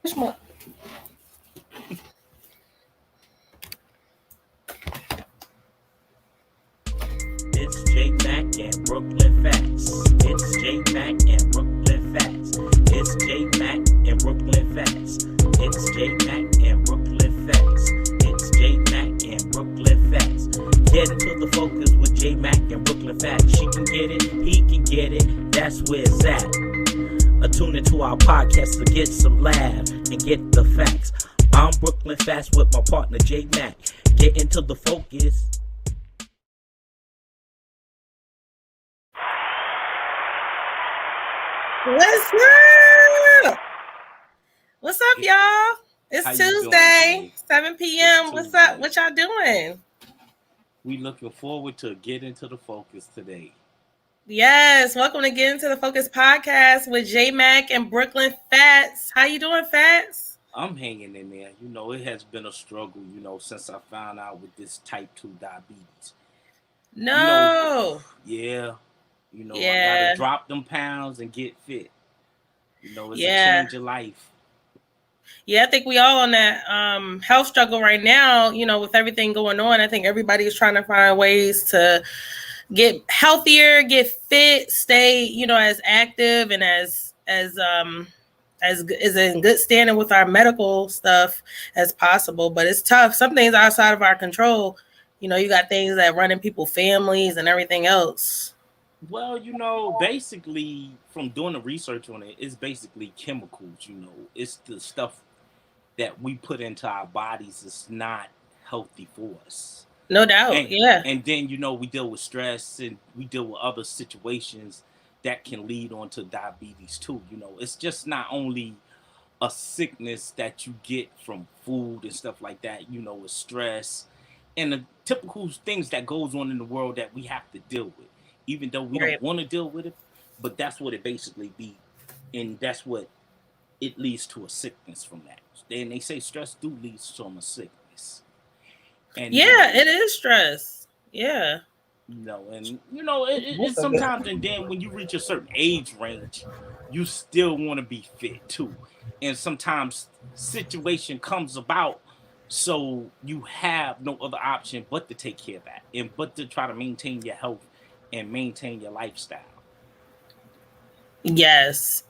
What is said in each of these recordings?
Which one? It's J.Mac and Bklyn Phatz. It's J.Mac and Bklyn Phatz. It's J.Mac and Bklyn Phatz. It's J.Mac and Bklyn Phatz. It's J.Mac and Bklyn Phatz. Get into the focus with J.Mac and Bklyn Phatz. She can get it, he can get it. That's where it's at. Tune into our podcast to get some laugh and get the facts. I'm Bklyn Phatz with my partner J.Mac. Get into the focus. What's up? What's up, y'all? It's Tuesday, 7 p.m. What's up? What y'all doing? We looking forward to get into the focus today. Yes, welcome to Get Into the Focus podcast with J.Mac and Bklyn Phatz. How you doing, Phatz? I'm hanging in there. You know, it has been a struggle, since I found out with this type 2 diabetes. No. I gotta drop them pounds and get fit. It's a change of life. Yeah, I think we all on that health struggle right now, with everything going on. I think everybody is trying to find ways to get healthier, get fit, stay, as active and as in good standing with our medical stuff as possible. But it's tough. Some things are outside of our control. You got things that run in people's families and everything else. Well, basically from doing the research on it, it's basically chemicals, It's the stuff that we put into our bodies is not healthy for us. No doubt, And then, we deal with stress and we deal with other situations that can lead on to diabetes too. It's just not only a sickness that you get from food and stuff like that, it's stress and the typical things that goes on in the world that we have to deal with, even though we don't want to deal with it, but that's what it basically be. And that's what it leads to, a sickness from that. And they say stress do lead to a sickness. And it is stress. Yeah. It's sometimes, and then when you reach a certain age range, you still want to be fit too. And sometimes situation comes about, so you have no other option but to take care of that, and but to try to maintain your health and maintain your lifestyle. Yes,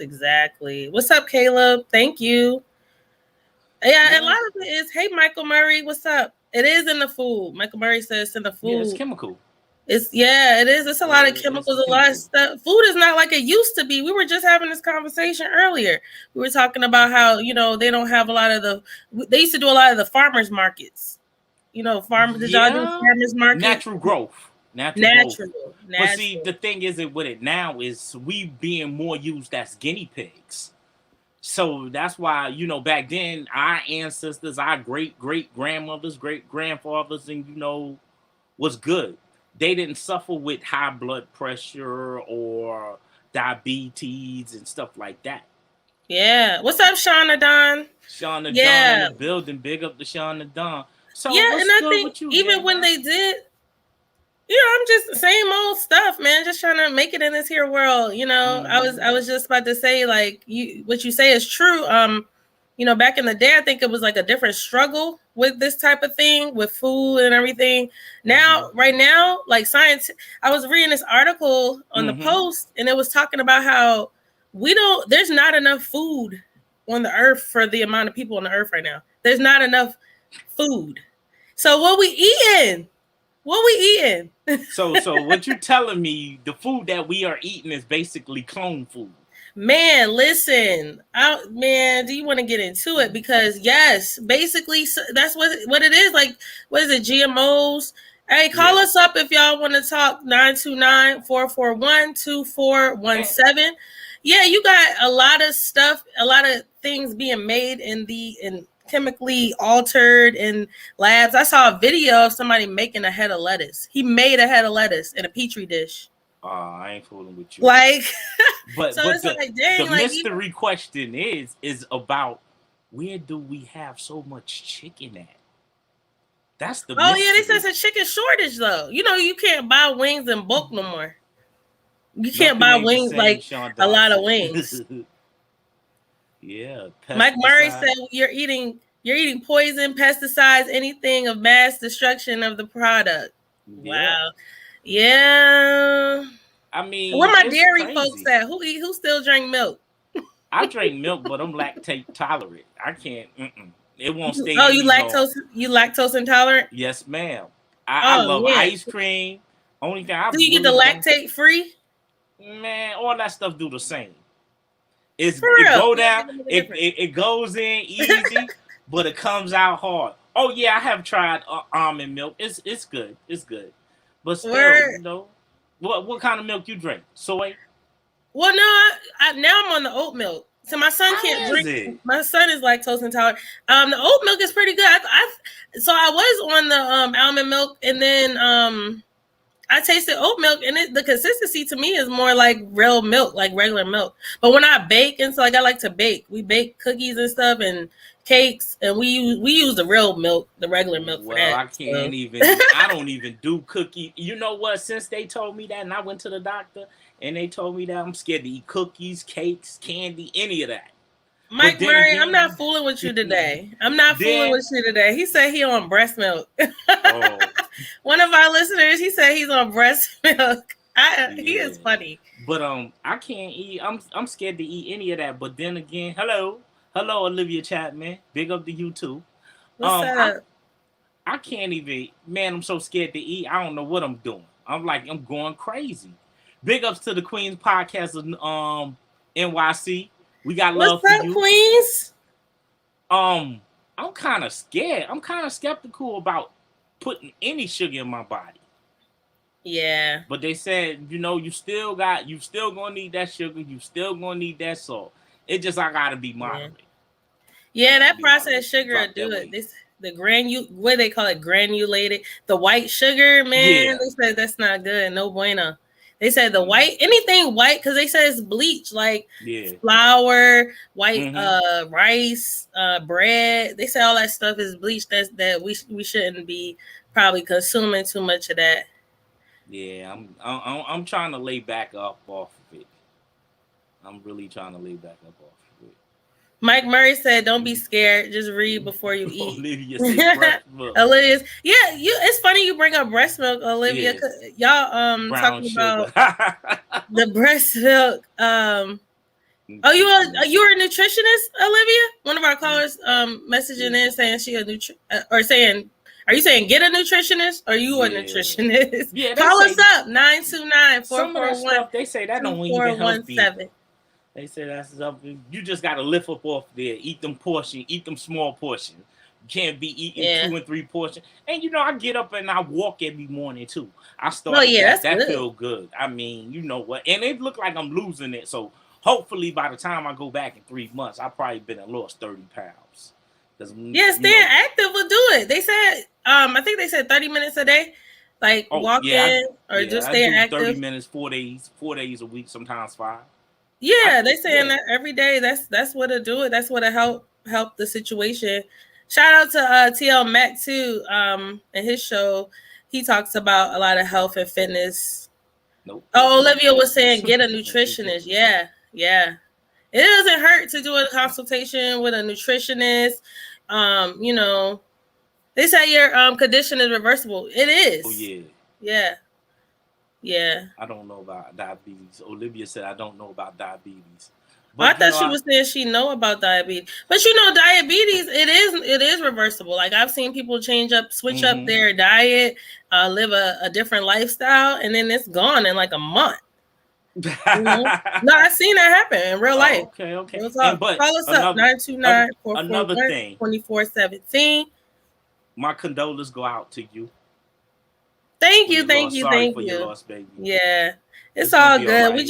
exactly. What's up, Caleb? Thank you. Yeah, a lot of it is, hey, Michael Murray, what's up? It is in the food. Michael Murray says it's in the food. Yeah, it's chemical. It is. It's a lot of chemicals, a lot of stuff. Food is not like it used to be. We were just having this conversation earlier. We were talking about how, they don't have a lot of they used to do a lot of the farmers markets. Did y'all do farmers market? Natural growth. Natural. But see, the thing is with it now is we being more used as guinea pigs. So that's why, back then, our ancestors, our great-great-grandmothers, great-grandfathers, and, was good. They didn't suffer with high blood pressure or diabetes and stuff like that. Yeah. What's up, Shauna Don? Shauna Don in the building. Big up to Shauna Don. So and I think even when they did, I'm just the same old stuff, man. Just trying to make it in this here world. I was just about to say, like, what you say is true. Back in the day, I think it was like a different struggle with this type of thing, with food and everything. Now, right now, like science, I was reading this article on the Post, and it was talking about how there's not enough food on the earth for the amount of people on the earth right now. There's not enough food. So what we eating? So what you're telling me, the food that we are eating is basically clone food. Man, listen, do you want to get into it? Because yes, basically that's what it is. Like, what is it? GMOs. Hey, call us up if y'all want to talk. 929-441-2417. Yeah, you got a lot of stuff, a lot of things being made in chemically altered in labs. I saw a video of somebody making a head of lettuce. He made a head of lettuce in a petri dish. I ain't fooling with you. Like, but so it's like, dang, the mystery question is about where do we have so much chicken at? That's the mystery. They said it's a chicken shortage though. You can't buy wings in bulk no more. You can't buy wings like a lot of wings. Yeah, Mike Murray pesticide. said you're eating poison, pesticides, anything of mass destruction of the product. Yeah. Wow. Yeah. I Where mean, my it's dairy folks crazy. at? Who still drink milk? I drink milk, but I'm lactate tolerant. I can't. It won't You, stay oh, in me long. you lactose intolerant? Yes, ma'am. I Oh love yeah. ice cream. Only thing I Do you get the really don't. lactate free? Man, all that stuff do the same. For It real? go What down. make a It, difference? it it goes in easy, but it comes out hard. Oh yeah, I have tried almond milk. It's good. It's good, but still, Where? what kind of milk you drink? Soy. Well, no, now I'm on the oat milk. So my son How can't is drink. it? My son is lactose intolerant. The oat milk is pretty good. So I was on the almond milk, and then I tasted oat milk, and the consistency to me is more like real milk, like regular milk. But when I bake, and so like I like to bake, we bake cookies and stuff and cakes, and we use the real milk, the regular milk for Well, that. I can't So. even. I don't even do cookie. You know what? Since they told me that, and I went to the doctor, and they told me that I'm scared to eat cookies, cakes, candy, any of that. But Mike then Murray, I'm not again, fooling with you today. I'm not fooling then with you today. He said he on breast milk. oh One of our listeners, he said he's on breast milk. He yeah. is funny. But I can't eat. I'm scared to eat any of that. But then again, hello, Olivia Chapman. Big up to you too. What's I up? I can't even. Man, I'm so scared to eat. I don't know what I'm doing. I'm going crazy. Big ups to the Queens podcast of NYC. We got What's love for up, you. Queens? I'm kind of scared. I'm kind of skeptical about putting any sugar in my body. Yeah. But they said, you still gonna need that sugar. You still gonna need that salt. It just I gotta be moderate. Yeah, that processed sugar will do it. What they call it, granulated. The white sugar, man. Yeah. They said that's not good. No bueno. They said anything white, because they said it's bleach, like flour, white rice, bread. They say all that stuff is bleach. That we shouldn't be probably consuming too much of that. Yeah, I'm trying to lay back up off of it. I'm really trying to lay back up off of it. Mike Murray said, "Don't be scared. Just read before you eat." Olivia said breast milk. Olivia's, it's funny you bring up breast milk, Olivia. Y'all brown talking sugar. about the breast milk. You were a nutritionist, Olivia? One of our callers messaging in saying she or saying, are you saying get a nutritionist or you a nutritionist? Yeah, call us up 929-441. Some of that stuff they say that don't even help people. They say that's something you just gotta lift up off there. Eat them small portions. You can't be eating 2 and 3 portions. And I get up and I walk every morning too. I start that feel good. I mean, you know what? And it look like I'm losing it. So hopefully by the time I go back in 3 months, I've probably been and lost 30 pounds. Staying active will do it. They said, I think they said 30 minutes a day, like walking or just staying active. 30 minutes, 4 days a week, sometimes 5. Yeah, they saying that every day. That's what it'll do it. That's what it'll help the situation. Shout out to J.Mac too. In his show, he talks about a lot of health and fitness. Nope. Oh, Olivia was saying get a nutritionist. Yeah. It doesn't hurt to do a consultation with a nutritionist. They say your condition is reversible. It is. Oh yeah. Yeah. I don't know about diabetes. Olivia said I don't know about diabetes. But I thought she was saying she know about diabetes. But diabetes, it is reversible. Like I've seen people switch up their diet, live a different lifestyle, and then it's gone in like a month. No, I've seen that happen in real life. Okay. But call us up 929-441-2417. My condolences go out to you. Thank you. Sorry for your loss, baby. Yeah. It's all good. Right. We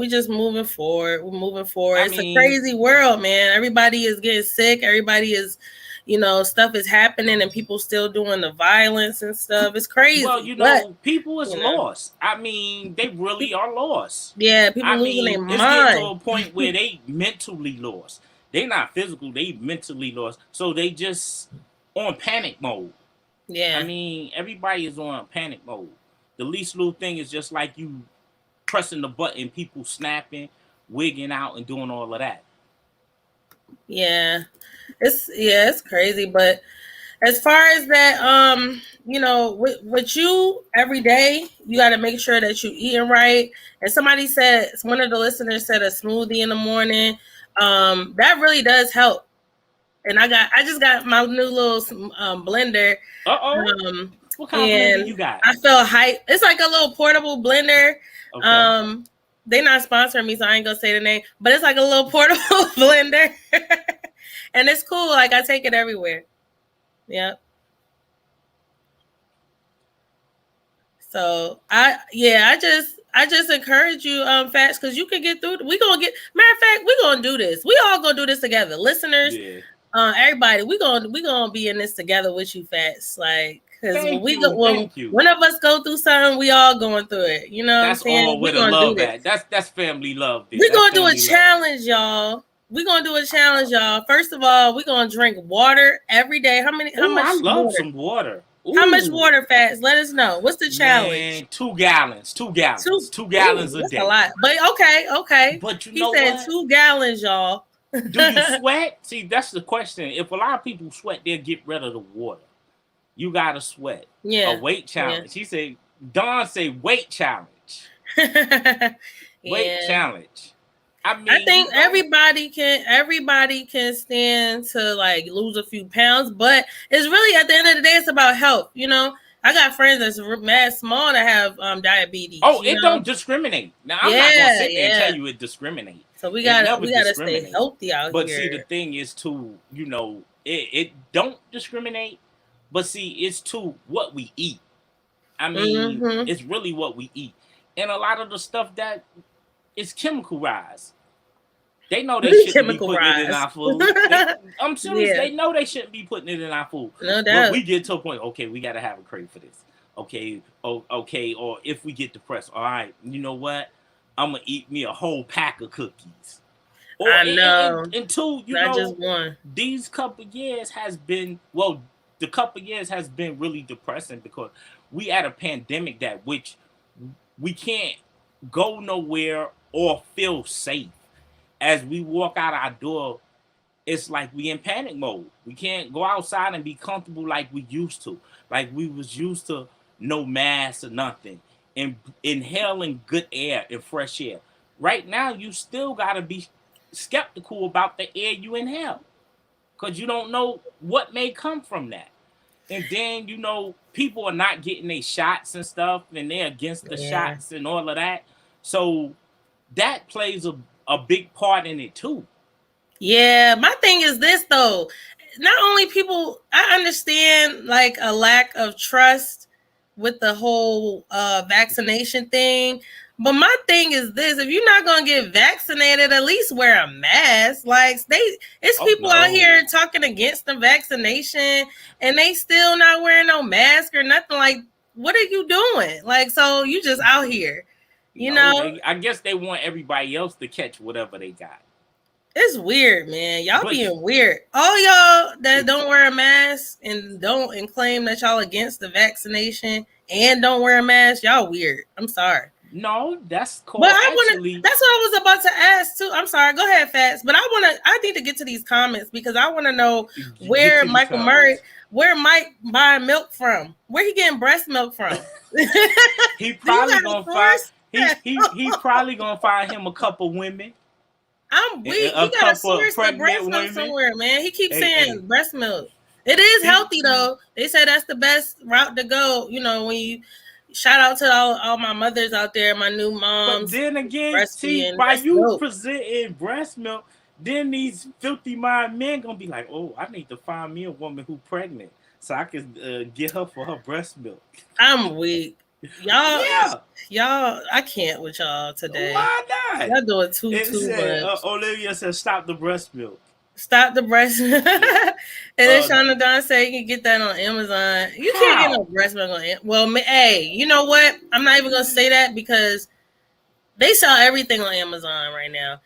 just moving forward. We're moving forward. It's a crazy world, man. Everybody is getting sick. Everybody is, stuff is happening and people still doing the violence and stuff. It's crazy. Well, people is lost. I mean, they really are lost. Yeah, people losing their mind. It's getting to a point where they mentally lost. They not physical, they mentally lost. So they just on panic mode. Yeah. I mean, everybody is on panic mode. The least little thing is just like you pressing the button, people snapping, wigging out, and doing all of that. Yeah. It's crazy, but as far as that, with you every day, you got to make sure that you eating right. And somebody said, one of the listeners said, a smoothie in the morning. That really does help. And I just got my new little blender. Um, What kind of blender you and got? I feel hype. It's like a little portable blender. Okay. They not sponsoring me, so I ain't gonna say the name. But it's like a little portable blender, and it's cool. Like I take it everywhere. Yep. So I just encourage you, Phatz, because you can get through. We gonna get. Matter of fact, we gonna do this. We all gonna do this together, listeners. Yeah. Everybody, we gonna be in this together with you, Phatz. Like, because Thank you. when Thank you. one of us go through something, we all going through it. You know what I'm That's all saying? where We the gonna do love this. at. That's family love there. We That's gonna do a family love. challenge, y'all. We gonna do a challenge, y'all. First of all, we gonna drink water every day. How much I love water? some water. Ooh. How much water, Phatz? Let us know. What's the challenge? Man, 2 gallons. 2 gallons. 2 Ooh, gallons a that's day. a lot. But okay. But you He know said what? 2 gallons, y'all. Do you sweat? See, that's the question. If a lot of people sweat, they'll get rid of the water. You gotta sweat. Yeah. A weight challenge. He said, Don say weight challenge. Weight challenge. I mean, I think everybody can stand to like lose a few pounds, but it's really at the end of the day, it's about health. You know, I got friends that's mad small that have diabetes. Oh, it don't discriminate. Now I'm not gonna sit there and tell you it discriminates. So we gotta stay healthy out but here. See, the thing is too, it don't discriminate. But see, it's too what we eat. I mean, it's really what we eat, and a lot of the stuff that is chemicalized. They know they shouldn't be putting it in our food. I'm serious. They know they shouldn't be putting it in our food. No doubt. But we get to a point, okay, we got to have a crave for this. Okay, okay. Or if we get depressed, all right, you know what? I'm going to eat me a whole pack of cookies. Or, I know. And two, not just one. These couple years has been, the couple years has been really depressing because we had a pandemic that which we can't go nowhere or feel safe. As we walk out our door, it's like we in panic mode. We can't go outside and be comfortable like we used to. Like we was used to no mask or nothing. And inhaling good air and fresh air. Right now, you still got to be skeptical about the air you inhale. Because you don't know what may come from that. And then, people are not getting their shots and stuff. And they're against the shots and all of that. So that plays a big part in it too. Yeah, my thing is this though. Not only people, I understand like a lack of trust with the whole vaccination thing. But my thing is this: if you're not gonna get vaccinated, at least wear a mask. Like it's people out here talking against the vaccination, and they still not wearing no mask or nothing. Like, what are you doing? Like, so you just out here. You know, I guess they want everybody else to catch whatever they got. It's weird, man. Y'all being weird. All y'all that don't wear a mask and claim that y'all against the vaccination and don't wear a mask, y'all weird. I'm sorry. No, that's cool. But that's what I was about to ask too. I'm sorry. Go ahead, Phatz. But I need to get to these comments because I want to know where Michael Murray, where Mike buying milk from. Where he getting breast milk from? He probably gonna find. He probably gonna find him a couple women. I'm weak. He got to source the breast milk somewhere, man. He keeps saying breast milk. It is healthy though. They say that's the best route to go. When you shout out to all my mothers out there, my new moms. But then again, see, by you presenting breast milk, then these filthy mind men gonna be like, oh, I need to find me a woman who pregnant so I can get her for her breast milk. I'm weak. Y'all, I can't with y'all today. Why not? Y'all doing too much. Olivia said, "Stop the breast milk." Stop the breast. And then Shauna Don said you can get that on Amazon. You can't get no breast milk on Amazon. Well, hey, you know what? I'm not even gonna say that because they sell everything on Amazon right now.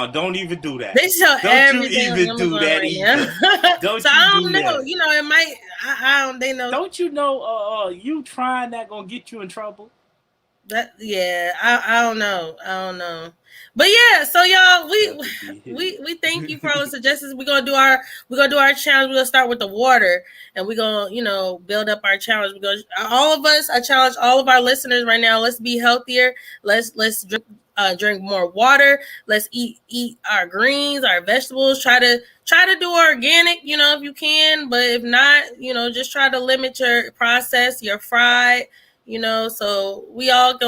Don't even do that. They sell everything on Amazon do that right either. Don't so I don't know. That. It might. I don't. They know. Don't you know? You trying that gonna get you in trouble? I don't know. But yeah, so y'all, we thank you for all the suggestions. We're gonna do our challenge. We're gonna start with the water, and we're gonna build up our challenge. We're gonna all of us. I challenge all of our listeners right now. Let's be healthier. Let's drink more water. Let's eat our greens, our vegetables. Try to do organic, if you can. But if not, just try to limit your processed, your fried. So we all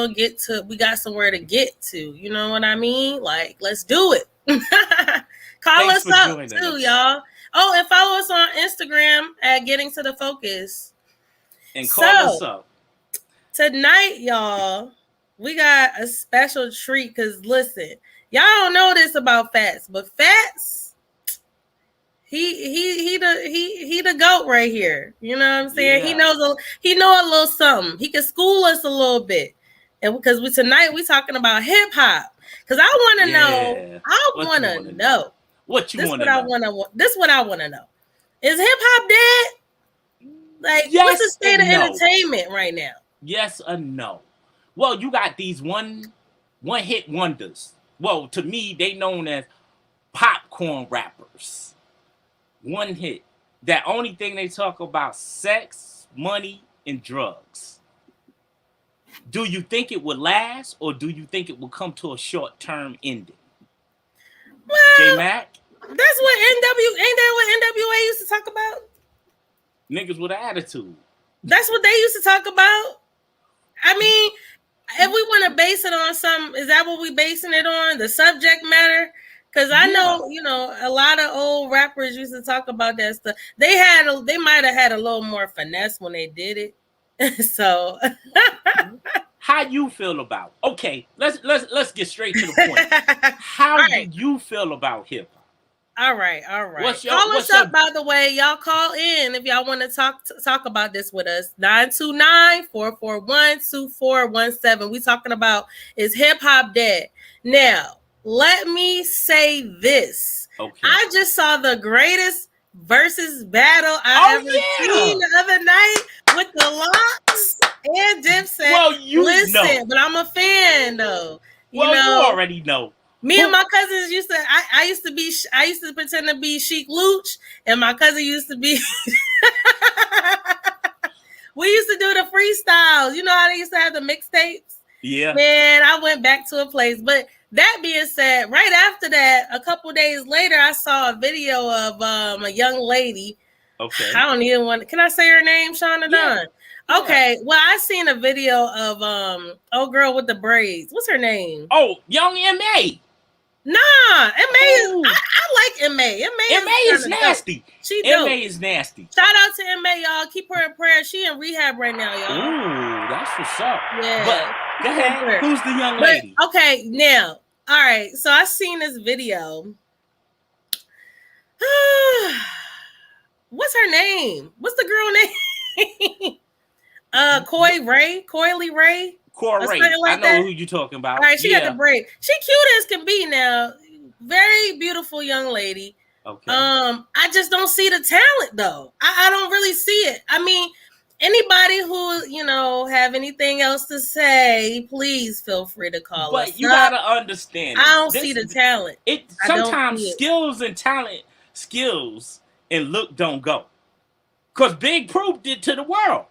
we got somewhere to get to, you know what I mean? Like, let's do it. Call us up too, y'all. Oh, and follow us on Instagram at Getting to the Focus. And call us up. Tonight, y'all, we got a special treat because listen, y'all don't know this about Phatz, but Phatz, he the GOAT right here. You know what I'm saying? Yeah. He know a little something. He can school us a little bit. And because tonight we talking about hip hop. Because I want to know. I want to know. What you want to know? This is what I want to know. Is hip hop dead? Like, what's the state of entertainment right now? Yes or no? Well, you got these one hit wonders. Well, to me, they known as popcorn rappers. One hit. That only thing they talk about sex, money, and drugs. Do you think it would last, or do you think it will come to a short-term ending? Well, J.Mac? That's what ain't that what NWA used to talk about? Niggas with an attitude. That's what they used to talk about. I mean, if we want to base it on something, is that what we basing it on? The subject matter? Because I know, a lot of old rappers used to talk about that stuff. They might have had a little more finesse when they did it. So, how you feel about? Okay, let's get straight to the point. How do you feel about hip hop? All right. Call us up, by the way. Y'all call in if y'all want to talk about this with us. 929-441-2417. We talking about, is hip hop dead? Now, let me say this. Okay. I just saw the greatest versus battle I ever seen the other night with the Locks and Dipset. Well, listen, but I'm a fan though. You already know. Me and my cousins used to. I used to pretend to be Chic Luch, and my cousin used to be. We used to do the freestyles. You know how they used to have the mixtapes. Yeah. Man, I went back to a place, but. That being said, right after that, a couple days later, I saw a video of a young lady. Okay. I don't even want. Can I say her name, Shauna Dunn? Okay. Well, I seen a video of old girl with the braids. What's her name? Oh, Young M.A. Nah, M.A. is. I like M.A. M.A. is nasty. Dope. She dope. M.A. is nasty. Shout out to M.A. Y'all. Keep her in prayer. She in rehab right now, y'all. Ooh, that's what's up. Yeah. But go ahead. Who's the young lady? Okay, now. All right, so I seen this video. What's her name? What's the girl name? Coily Ray. Corey Ray. I know who you talking about. All right, she got the braid. She cute as can be now. Very beautiful young lady. Okay. I just don't see the talent though. I don't really see it. I mean, anybody who, have anything else to say, please feel free to call us. But you got to understand. I don't see the talent. Sometimes skills and look don't go. Because Big Proof did to the world.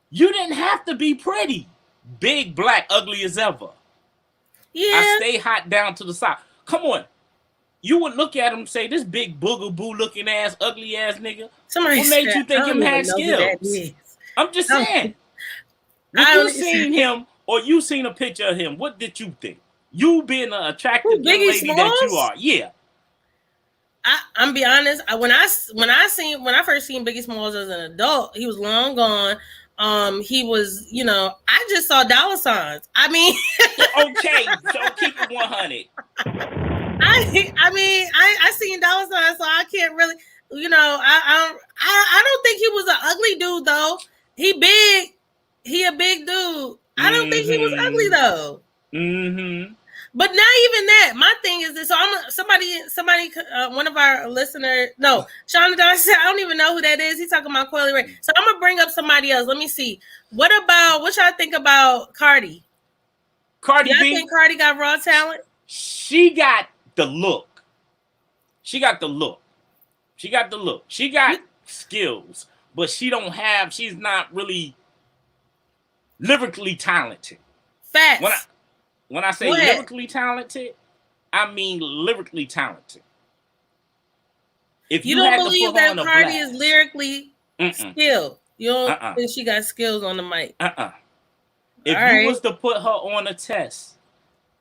You didn't have to be pretty. Big, black, ugly as ever. Yeah. I stay hot down to the side. Come on. You would look at him and say, this big boogaboo looking ass, ugly ass nigga. What made you think him had skills? I'm just saying. When you seen him or you seen a picture of him, what did you think? You being an attractive young lady that you are. Yeah. I'm be honest. When I first seen Biggie Smalls as an adult, he was long gone. He was, I just saw dollar signs. I mean, okay, so keep it 100. I seen dollar signs, so I can't really, I don't think he was an ugly dude though. He a big dude. I don't think he was ugly though. Mm-hmm. But not even that. My thing is this. So somebody, one of our listeners. No, Shauna Don said I don't even know who that is. He's talking about Coily Ray. So I'm gonna bring up somebody else. Let me see. What y'all think about Cardi? Cardi Y'all B, think Cardi got raw talent? she got the look. She got the look. She got the look. She got skills, but she's not really lyrically talented. Phatz. When I say lyrically talented, I mean lyrically talented. If you you don't had believe to put her that on a Cardi blast, is lyrically skilled. You don't Uh-uh. think she got skills on the mic. If All you right. was to put her on a test,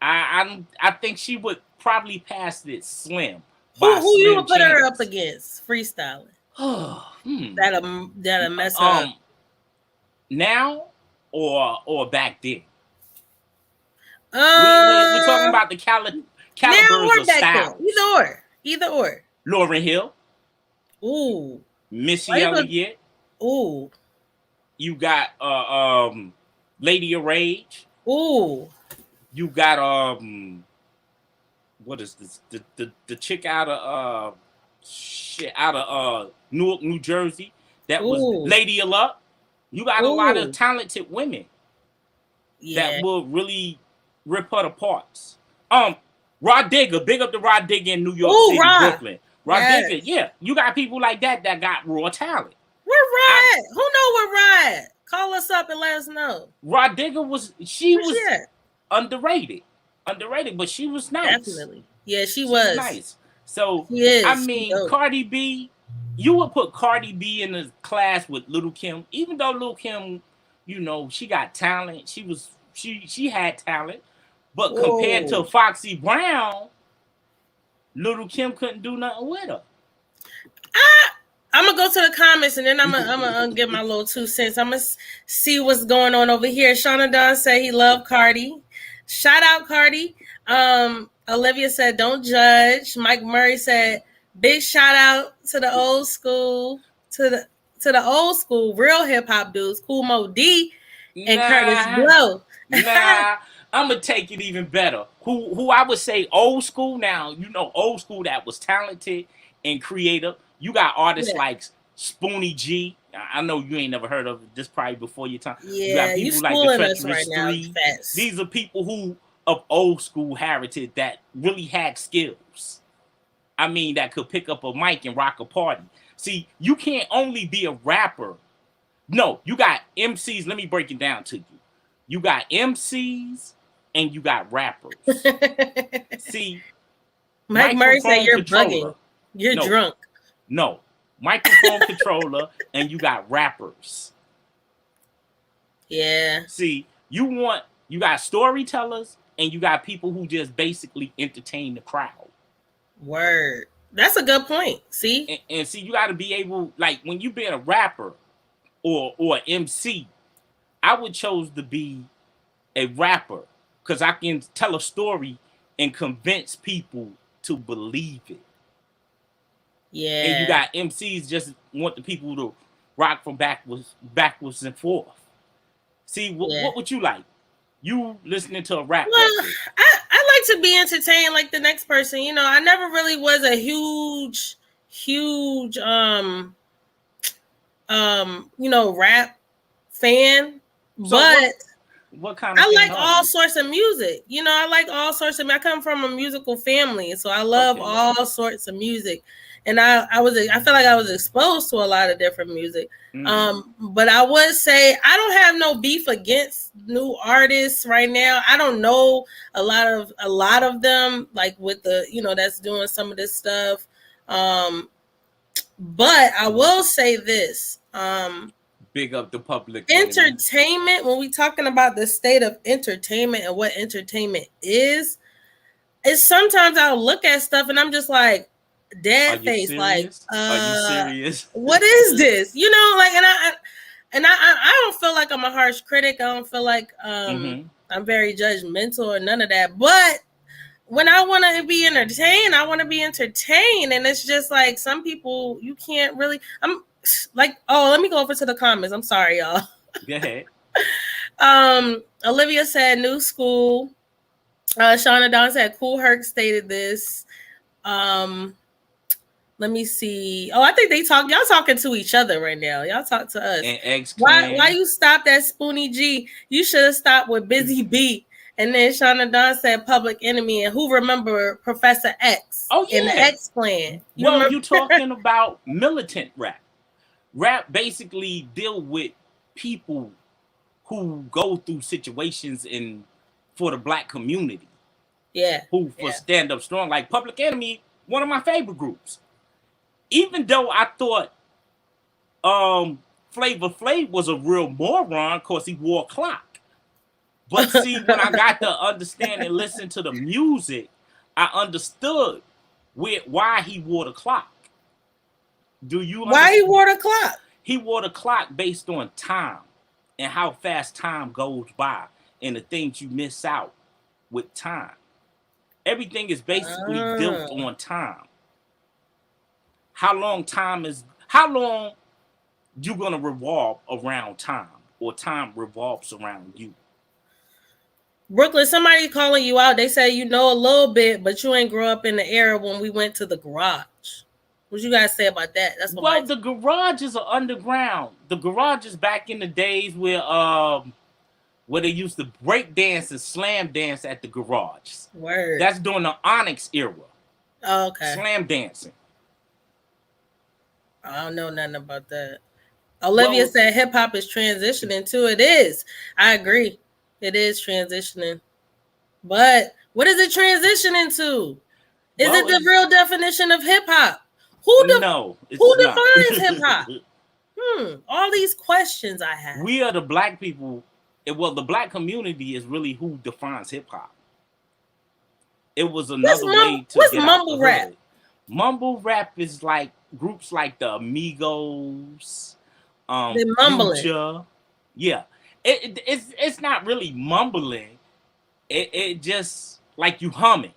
I think she would probably pass it slim. Who you would put her up against freestyling? That'll mess her up. Now or back then? We're talking about the calibers of styles. Either or. Lauryn Hill. Ooh. Missy Elliott. Ooh. You got Lady of Rage. Ooh. You got what is this? The chick out of Newark, New Jersey. That was Lady of Luck. You got a lot of talented women that will really rip her apart. Rod Digger, big up to Rod Digger in New York City, Brooklyn. Rod Digger, yeah. You got people like that got raw talent. Where Rod? Who know where Rod? Call us up and let us know. Rod Digger was underrated, but she was nice. Definitely, yeah, she was nice. So I mean, Cardi B, you would put Cardi B in the class with Little Kim, even though Little Kim, you know, she got talent. She had talent, but compared to Foxy Brown, Little Kim couldn't do nothing with her. I'm gonna go to the comments and then I'm gonna give my little 2 cents. I'm gonna see what's going on over here. Shauna Dawn said he loved Cardi. Shout out Cardi. Olivia said don't judge. Mike Murray said big shout out to the old school, to the old school real hip hop dudes, Cool Mo D and Curtis Blow. I'm gonna take it even better. Who I would say old school now. You know, old school that was talented and creative. You got artists like Spoonie G. I know you ain't never heard of this probably before your time. Yeah, you got people like the Treacherous Three. These are people who of old school heritage that really had skills. I mean, that could pick up a mic and rock a party. See, you can't only be a rapper. No, you got MCs. Let me break it down to you. You got MCs and you got rappers. See, Mike Murray said you're bugging. You're drunk. No, microphone controller, and you got rappers. Yeah. See, you got storytellers, and you got people who just basically entertain the crowd. Word. That's a good point. See? And see, you got to be able, like, when you being a rapper or MC, I would choose to be a rapper because I can tell a story and convince people to believe it. Yeah. And you got MCs just want the people to rock from backwards and forth. See, what would you like? You listening to a rap record? I like to be entertained like the next person. You know, I never really was a huge rap fan. So but what kind of I like all sorts of music. You know, I like all sorts of I come from a musical family, so I love all sorts of music. And I feel like I was exposed to a lot of different music. But I would say I don't have no beef against new artists right now. I don't know a lot of them, like with the, you know, that's doing some of this stuff. But I will say this. Big up the public. Entertainment, when we talking about the state of entertainment and what entertainment is sometimes I'll look at stuff and I'm just like, dead face, like, are you serious? What is this? You know, like, and I don't feel like I'm a harsh critic. I don't feel like I'm very judgmental or none of that. But when I want to be entertained, I want to be entertained, and it's just like some people you can't really. I'm like, let me go over to the comments. I'm sorry, y'all. Go ahead. Olivia said new school. Shauna Dawn said Cool Herc stated this. Let me see. I think y'all talking to each other right now. Y'all talk to us. And why you stopped at Spoonie G? You should have stopped with Busy B And then Shauna Dawn said Public Enemy. And who remember Professor X in the X Clan? You talking about militant rap. Rap basically deal with people who go through situations for the black community. Yeah. Who stand up strong. Like Public Enemy, one of my favorite groups. Even though I thought Flavor Flav was a real moron because he wore a clock. But see, when I got to understand and listen to the music, I understood why he wore the clock. Do you understand? Why he wore the clock? He wore the clock based on time and how fast time goes by and the things you miss out with time. Everything is basically built on time. How long you gonna revolve around time, or time revolves around you? Brooklyn, somebody calling you out. They say you know a little bit, but you ain't grow up in the era when we went to the garage. What you guys say about that? That's what the garages are underground. The garages back in the days where they used to break dance and slam dance at the garage. Word. That's during the Onyx era. Oh, okay. Slam dancing. I don't know nothing about that. Olivia said hip hop is transitioning too. It is. I agree. It is transitioning. But what is it transitioning to? Is it the real definition of hip hop? Who defines hip hop? All these questions I have. We are the black people. Well, the black community is really who defines hip hop. It was another way to what's get mumble out the rap? hood. Mumble rap is like groups like the Amigos, they're mumbling. Future. Yeah, it's not really mumbling. It just like you humming.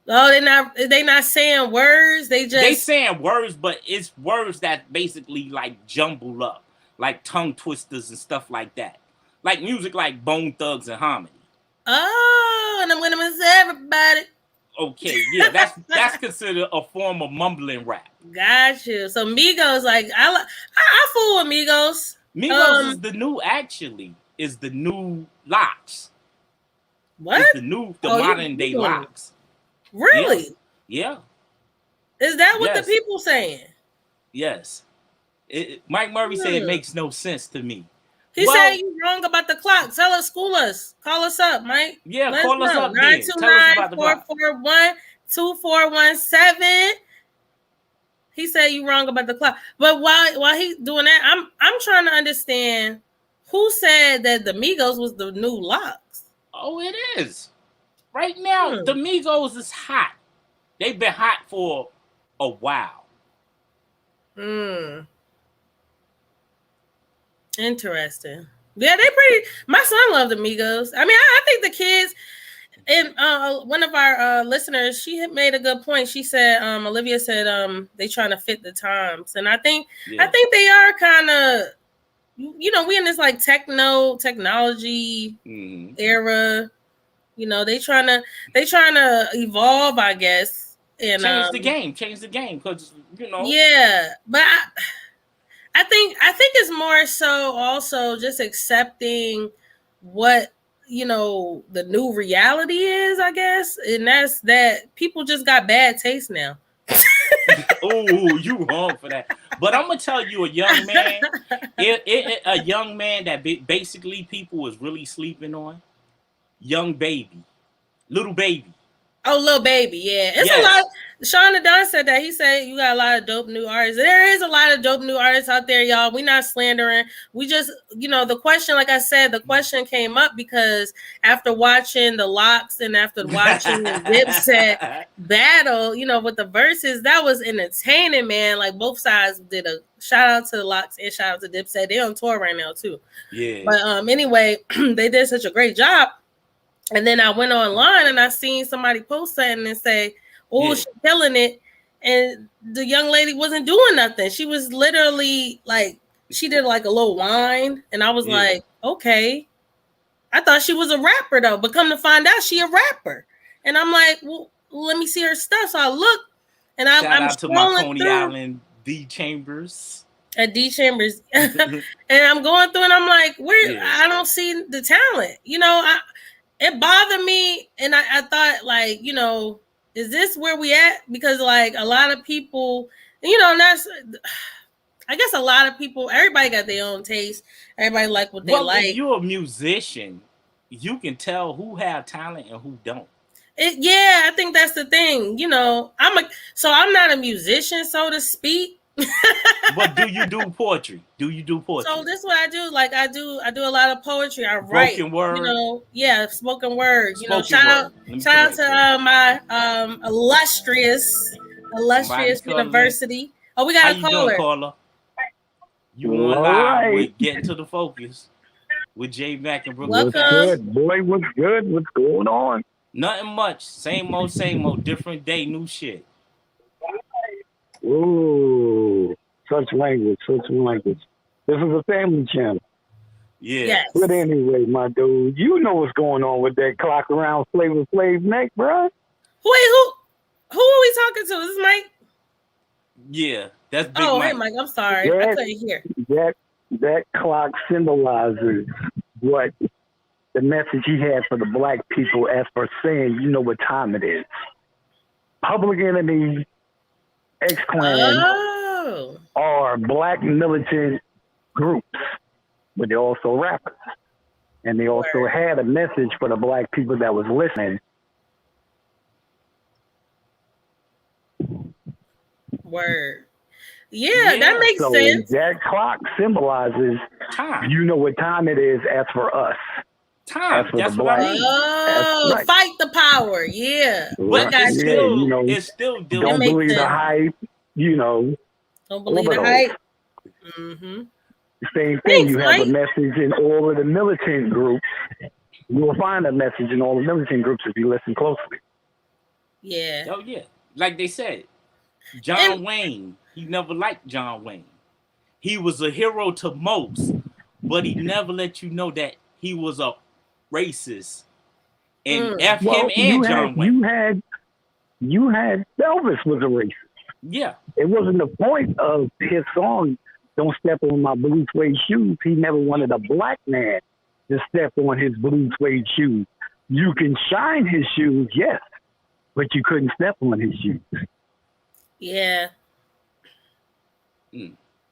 Oh, they not saying words. They saying words, but it's words that basically like jumble up, like tongue twisters and stuff like that. Like music like Bone Thugs and Harmony. Oh, and I'm gonna miss everybody. Okay, yeah, that's considered a form of mumbling rap. Got you. So Migos, like I fool with Migos. Migos is the new Locks. What? It's the modern day Locks. Really? Yeah. Is that what the people saying? Yes. Mike Murray said it makes no sense to me. He said you wrong about the clock. Tell us, school us. Call us up, Mike. Yeah, call us up. 929-441-2417. He said you wrong about the clock. But while he's doing that, I'm trying to understand who said that the Migos was the new Locks. Oh, it is. Right now, the Migos is hot. They've been hot for a while. Interesting. Yeah, they pretty. My son loved the Migos. I mean, I think the kids. And one of our listeners, she had made a good point. She said, Olivia said, they trying to fit the times, and I think they are kind of, we in this like technology era. They trying to evolve, I guess, and change the game because Yeah, but I think it's more so also just accepting what the new reality is, I guess, and that's that people just got bad taste now. Oh, you wrong for that. But I'm gonna tell you, a young man that basically people was really sleeping on. Young Baby, Little Baby. Oh, Little Baby, yeah. It's a lot. Shauna Dawn said that. He said you got a lot of dope new artists. There is a lot of dope new artists out there, y'all. We not slandering. We just, the question, like I said, the question came up because after watching the Locks and after watching the Dipset battle, with the verses, that was entertaining, man. Like both sides did a shout out to the Locks and shout out to Dipset. They're on tour right now too. Yeah. But anyway, they did such a great job. And then I went online and I seen somebody post something and say, she's killing it. And the young lady wasn't doing nothing. She was literally like, she did like a little whine. And I was like, okay. I thought she was a rapper though, but come to find out she a rapper. And I'm like, well, let me see her stuff. So I look and I'm out to my Coney Island D Chambers. At D Chambers. And I'm going through and I'm like, I don't see the talent. it bothered me, and I thought, like, you know, is this where we at? Because like a lot of people, you know, and that's, I guess a lot of people, everybody got their own taste. Everybody like what they Well, if like. you're a musician, you can tell who have talent and who don't. Yeah, I think that's the thing. You know, I'm not a musician, so to speak. But do you do poetry? Do you do poetry? So this is what I do. Like I do a lot of poetry. I write. Spoken word. You know, yeah, spoken word. You know, Spoken shout word. out to my illustrious university. Oh, we got How a you caller. doing, caller? You on live with Getting to the Focus with J.Mac and Bklyn. Welcome. What's good, boy? What's good? What's going on? Nothing much. Same old, different day, new shit. Ooh, such language. This is a family channel. Yeah. Yes. But anyway, my dude, you know what's going on with that clock around Flavor Flav neck, bro? Wait, who are we talking to? Is this Mike? Yeah, that's Big Oh, Mike. hey, Mike. I'm sorry. I couldn't hear. That clock symbolizes what the message he had for the black people as for saying, you know what time it is. Public Enemy, X-Clan are black militant groups, but they're also rappers. And they also had a message for the black people that was listening. Word. Yeah, that makes sense. That clock symbolizes time. You know what time it is as for us. Time. That's what I mean. Oh, right. Fight the power. Yeah. But it's still, you know, it's still don't believe the hype, you know. Don't believe the hype. Mm-hmm. Same thing. You have a message in all of the militant groups. You will find a message in all the militant groups if you listen closely. Yeah. Oh, yeah. Like they said, John Wayne, he never liked John Wayne. He was a hero to most, but he never let you know that he was a racist. And F him and John Wayne. You had Elvis was a racist. Yeah. It wasn't the point of his song, Don't Step on My Blue Suede Shoes. He never wanted a black man to step on his blue suede shoes. You can shine his shoes, yes, but you couldn't step on his shoes. Yeah.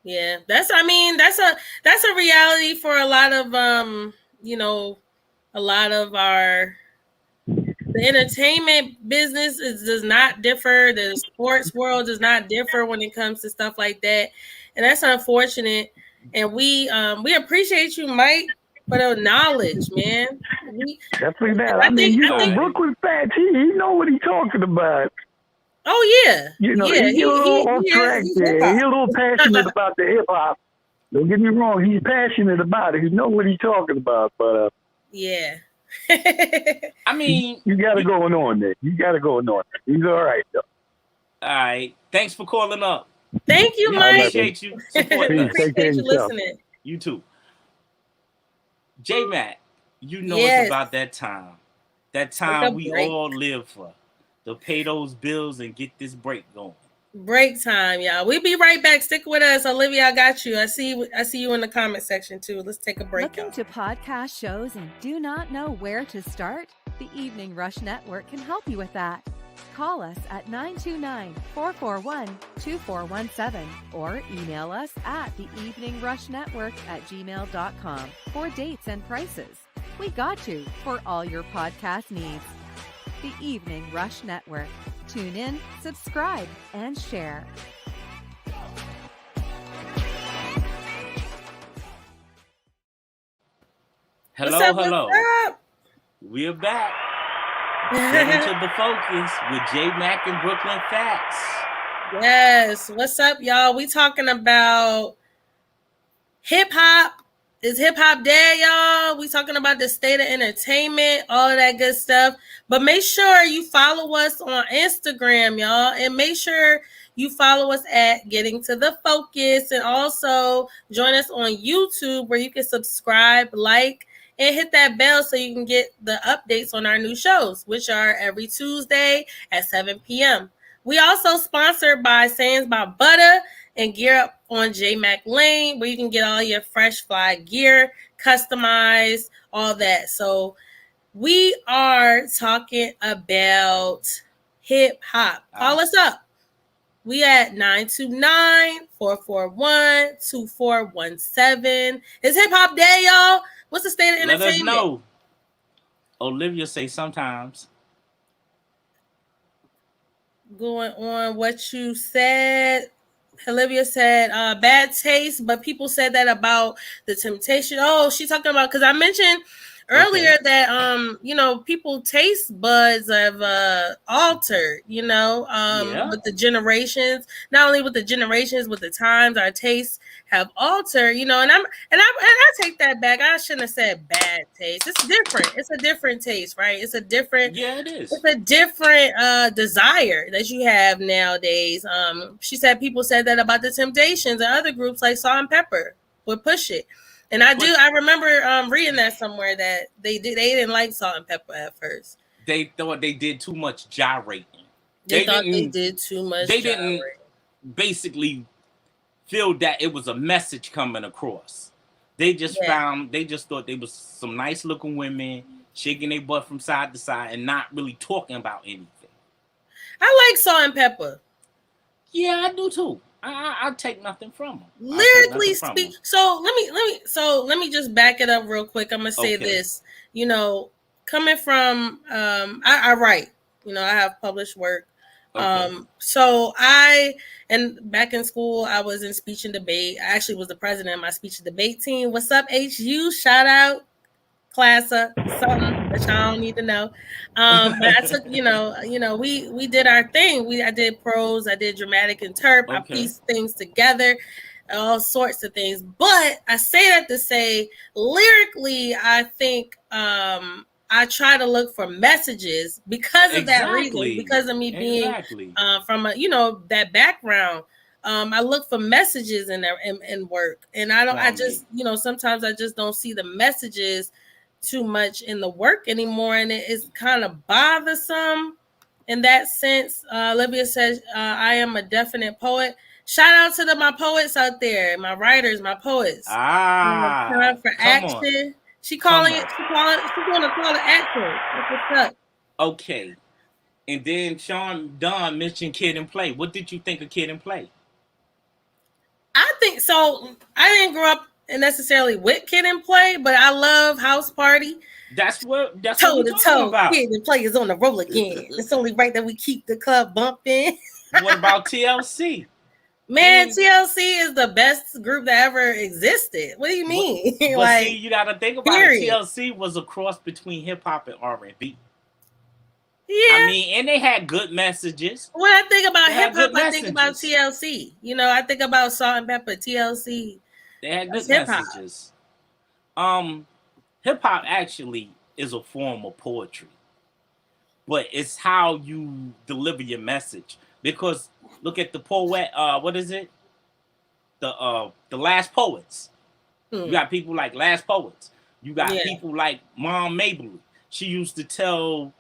Yeah. That's a reality for a lot of you know, a lot of the entertainment business does not differ. The sports world does not differ when it comes to stuff like that. And that's unfortunate. And we appreciate you, Mike, for the knowledge, man. Definitely that. I mean, Brooklyn Phatz, he know what he's talking about. Oh, yeah. You know, he's a little off track there. He's a little passionate about the hip-hop. Don't get me wrong. He's passionate about it. He know what he's talking about. But, yeah. I mean, you got it going on there. He's all right, though. All right. Thanks for calling up. Thank you, Mike. Appreciate you supporting us. Appreciate you listening. You too. J.Mac, you know it's about that time. That time we all live for. To pay those bills and get this break going. Break time, y'all. We'll be right back. Stick with us. Olivia, I got you. I see you in the comment section too. Let's take a break. Looking to podcast shows and do not know where to start? The Evening Rush Network can help you with that. Call us at 929-441-2417 or email us at theeveningrushnetwork@gmail.com for dates and prices. We got you for all your podcast needs. The Evening Rush Network. Tune in, subscribe, and share. Hello. What's up? We're back. Getting to the Focus with J.Mac and Bklyn Phatz. Yes. What's up, y'all? We talking about hip hop. Is hip hop dead, y'all? We talking about the state of entertainment, all of that good stuff. But make sure you follow us on Instagram, y'all. And make sure you follow us at Getting to the Focus. And also join us on YouTube where you can subscribe, like, and hit that bell so you can get the updates on our new shows, which are every Tuesday at 7 p.m. We also sponsored by Sands by Butter and Gear Up on J.Mac Lane, where you can get all your fresh fly gear, customized, all that. So We are talking about hip hop. Call us up. We at 929-441-2417. It's hip hop day, y'all. What's the state of Let us entertainment? know. Olivia say sometimes. Going on what you said. Olivia said bad taste, but people said that about the Temptation. Oh, she's talking about, because I mentioned earlier that people taste buds have altered, with the generations. Not only with the generations, with the times, our tastes have altered, and I take that back. I shouldn't have said bad taste. It's different. It's a different taste, right? It's a different it is. It's a different desire that you have nowadays. She said people said that about the Temptations and other groups like Salt and Pepper would push it. And I remember reading that somewhere that they didn't like Salt and Pepper at first. They thought they did too much gyrating. They thought they did too much. They didn't basically feel that it was a message coming across. They just thought they was some nice looking women shaking their butt from side to side and not really talking about anything. I like Salt and Pepper. Yeah, I do too. I take nothing from them. Lyrically speak. So let me just back it up real quick. I'm gonna say this. Coming from I write. I have published work. So back in school, I was in speech and debate. I actually was the president of my speech and debate team. What's up, HU? Shout out. Class up, something that y'all don't need to know. But I took, we did our thing. I did prose, I did dramatic and terp. I pieced things together, all sorts of things. But I say that to say, lyrically, I think I try to look for messages because of that reason, because of me being from that background. I look for messages in work, and sometimes I just don't see the messages too much in the work anymore, and it is kind of bothersome in that sense. Olivia says, I am a definite poet. Shout out to my poets out there, my writers, my poets. Time for action. She's going to call it action. What's up? Okay. And then Sean Dunn mentioned Kid and Play. What did you think of Kid and Play? I think so. I didn't grow up necessarily with Kid and Play, but I love House Party. That's what toe to toe. Kid and Play is on the roll again. It's only right that we keep the club bumping. What about TLC? Man, TLC is the best group that ever existed. What do you mean? But see, you gotta think about it. TLC was a cross between hip hop and R&B. Yeah, I mean, and they had good messages. When I think about hip hop, I think about TLC. I think about Salt and Pepper, TLC. They had good messages. Hip hop actually is a form of poetry, but it's how you deliver your message. Because look at the poet. What is it? The Last Poets. You got people like Last Poets. You got people like Mom Mabley. She used to tell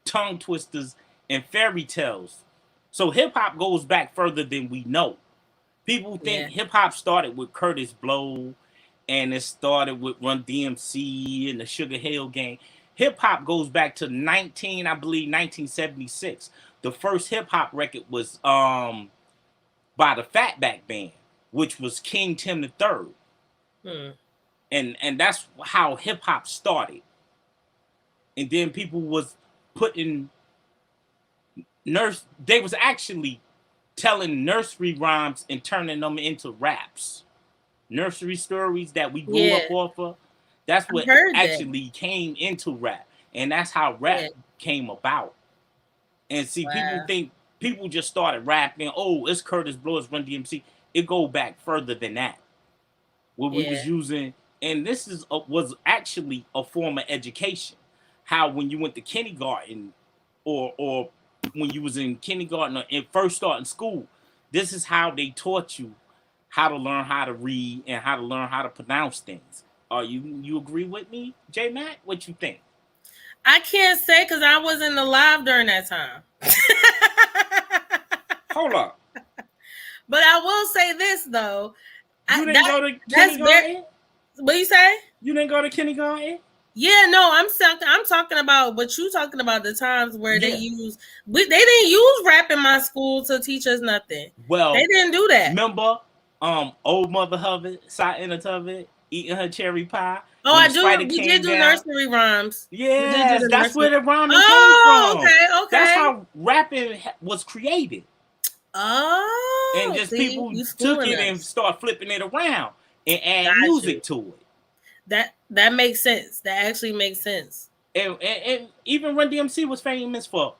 tongue twisters and fairy tales. So hip hop goes back further than we know. People think hip hop started with Curtis Blow, and it started with Run DMC and the Sugar Hill Gang. Hip hop goes back to 1976. The first hip hop record was by the Fatback Band, which was King Tim III. And that's how hip hop started. And then people was putting they was actually telling nursery rhymes and turning them into raps. Nursery stories that we grew up off of. That's what actually came into rap. And that's how rap came about. And see, people just started rapping, oh, it's Curtis Blow, it's Run DMC. It go back further than that. What we was using, and this was actually a form of education. How when you went to kindergarten or when you was in kindergarten and first starting school, this is how they taught you how to learn how to read and how to learn how to pronounce things. You agree with me, J.Mac? What you think? I can't say because I wasn't alive during that time. Hold up. But I will say this though. You didn't go to kindergarten? What you say? You didn't go to kindergarten? Yeah, no, I'm talking about what you talking about, the times where they Yeah. they didn't use rap in my school to teach us nothing. Well, They didn't do that. remember, old Mother Hubbard sat in a tubby eating her cherry pie Oh, when I the spider do. We did came do down. nursery rhymes. We did do Yes, the that's nursery. where the rhyming came Oh, from. okay, okay. That's how rapping was created. And Oh, just see, people you took schooling it and us. start flipping it around and add Got music you. to it. That makes sense. That actually makes sense. And even Run DMC was famous for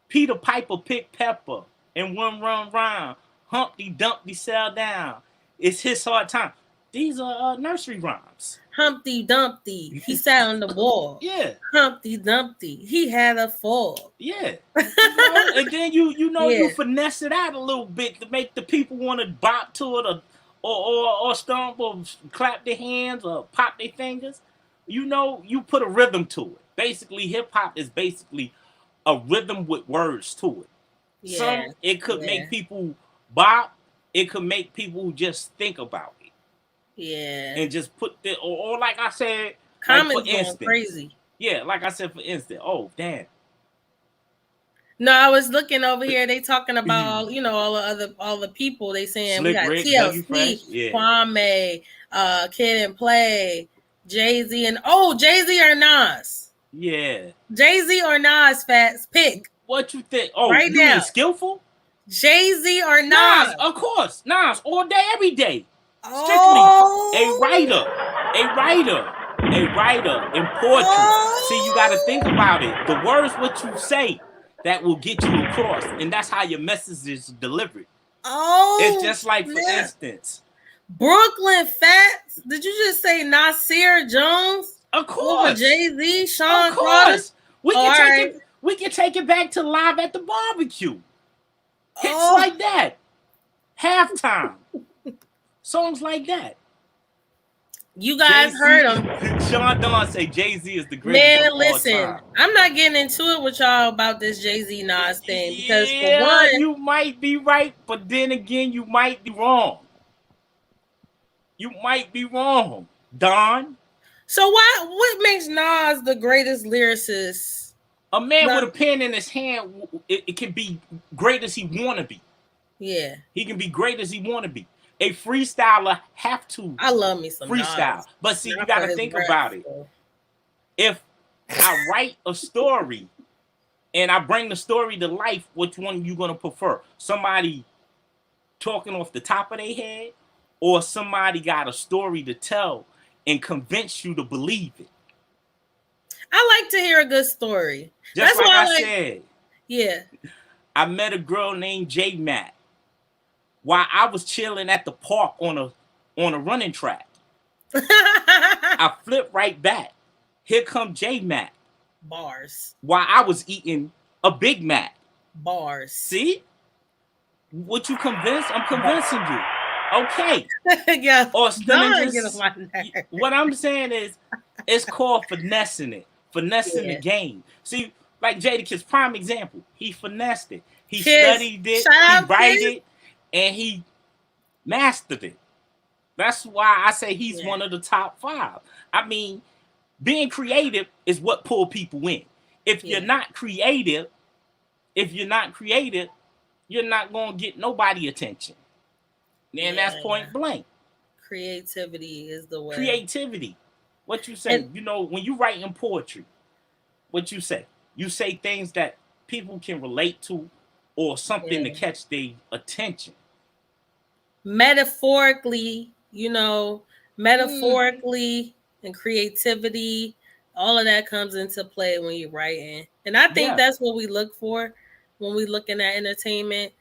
Peter Piper picked pepper and one run round. Humpty Dumpty sell down. It's his hard time. These are nursery rhymes. Humpty Dumpty, he sat on the wall. Yeah. Humpty Dumpty, he had a fall. Yeah. And then you Yeah. finesse it out a little bit to make the people want to bop to it or stomp or clap their hands or pop their fingers. You put a rhythm to it. Basically, hip hop is basically a rhythm with words to it. Yeah. It could Yeah. make people bop. It could make people just think about it. Yeah. And just put or like I said, Comments like for going instance, crazy. Yeah, like I said, for instance, oh damn. No, I was looking over here. They talking about all the people. They saying Slick we got Rick, Dougie Fresh, TLC, yeah. Kwame, Kid and Play, Jay-Z, and Jay-Z or Nas. Yeah. Jay-Z or Nas, Phatz, pick. What you think? Oh, right you now. mean Skillful? Jay-Z or Nas? Nas, of course. Nas, all day, every day. Strictly a writer, in poetry. See, you got to think about it. The words, what you say, that will get you across, and that's how your message is delivered. It's just like, for instance, Bklyn, Phatz. Did you just say Nasir Jones? Of course. Jay-Z, Sean Of course. Carter? We can take it back to Live at the Barbecue. Hits like that. Halftime. Songs like that. You guys heard him. Sean Don say Jay-Z is the greatest of all time. I'm not getting into it with y'all about this Jay-Z Nas thing because yeah, for one, you might be right, but then again, you might be wrong. Don. So what makes Nas the greatest lyricist? A man with a pen in his hand, it can be great as he want to be. Yeah. He can be great as he want to be. A freestyler have to I love me some freestyle. Nas. But see, you got to think about it. If I write a story and I bring the story to life, which one you going to prefer? Somebody talking off the top of their head, or somebody got a story to tell and convince you to believe it? I like to hear a good story. Just like I said. Yeah. I met a girl named J.Mac while I was chilling at the park on a running track. I flipped right back. Here come J.Mac. Bars. While I was eating a Big Mac. Bars. See? What you convinced? I'm convincing you. Okay. Yeah. Or what I'm saying is, it's called finessing it. Finessing the game. See, like Jadakiss, prime example. He finessed it. He studied it. He wrote it. And he mastered it. That's why I say he's one of the top 5. I mean, being creative is what pull people in. If you're not creative, you're not going to get nobody attention. And that's point blank. Creativity is the way. Creativity. What you say? When you write in poetry, what you say? You say things that people can relate to or something to catch their attention. Metaphorically, and creativity, all of that comes into play when you're writing. And I think that's what we look for when we're looking at entertainment.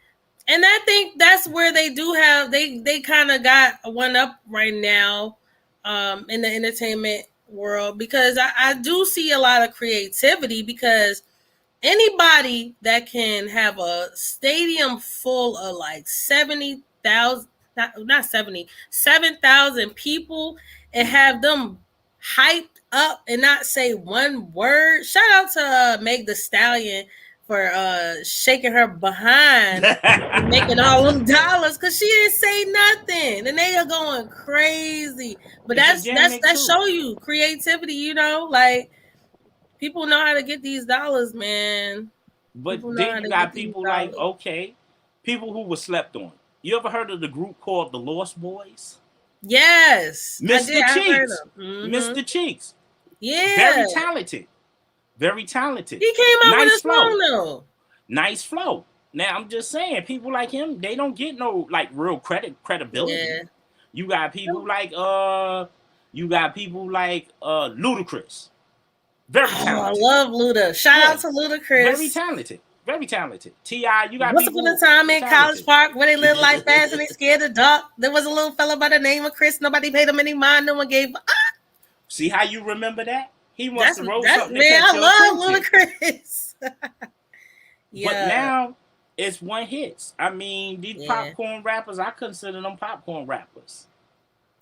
And I think that's where they do have, they kind of got one up right now in the entertainment world, because I do see a lot of creativity, because anybody that can have a stadium full of like 70,000, not 70, 7,000 people and have them hyped up and not say one word. Shout out to Meg the Stallion shaking her behind and making all them dollars because she didn't say nothing, and they are going crazy. But that show you creativity, you know, like people know how to get these dollars, man. But then you got people like, okay, people who were slept on. You ever heard of the group called the Lost Boys? Yes, Mr. Cheeks. Mr. Cheeks. Yeah, very talented. Very talented. He came out with a song though. Nice flow. Now I'm just saying, people like him, they don't get no like real credibility. Yeah. You got people like Ludacris. Very talented. I love Luda. Shout out to Ludacris. Very talented. Very talented. T.I., you got Once upon a time in College Park where they lived like fast and they scared the dark. There was a little fella by the name of Chris. Nobody paid him any mind. No one gave. See how you remember that? He wants to roll something. Man, I love Ludacris. Yeah. But now it's one hits. I mean, these popcorn rappers, I consider them popcorn rappers.